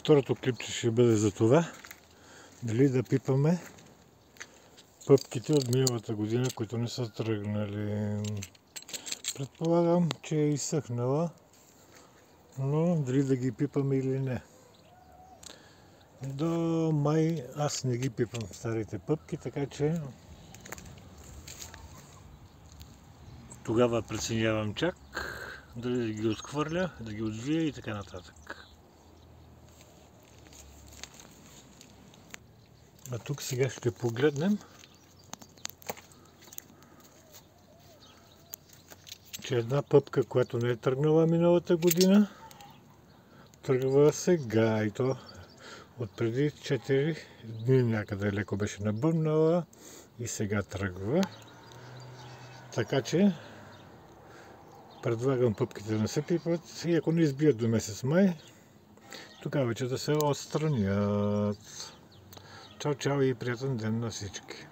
Второто клипче ще бъде за това, дали да пипаме пъпките от миналата година, които не са тръгнали. Предполагам, че е изсъхнала, но дали да ги пипаме или не. До май аз не ги пипам старите пъпки, така че тогава преценявам чак дали да ги отхвърля, да ги отвия и така нататък. А тук сега ще погледнем, че една пъпка, която не е тръгнала миналата година, тръгва сега и то от преди 4 дни някъде леко беше набъмнала и сега тръгва. Така че предлагам пъпките да не се пипат и ако не избият до месец май, тогава вече да се отстранят. Чао, чао и приятен ден на всички!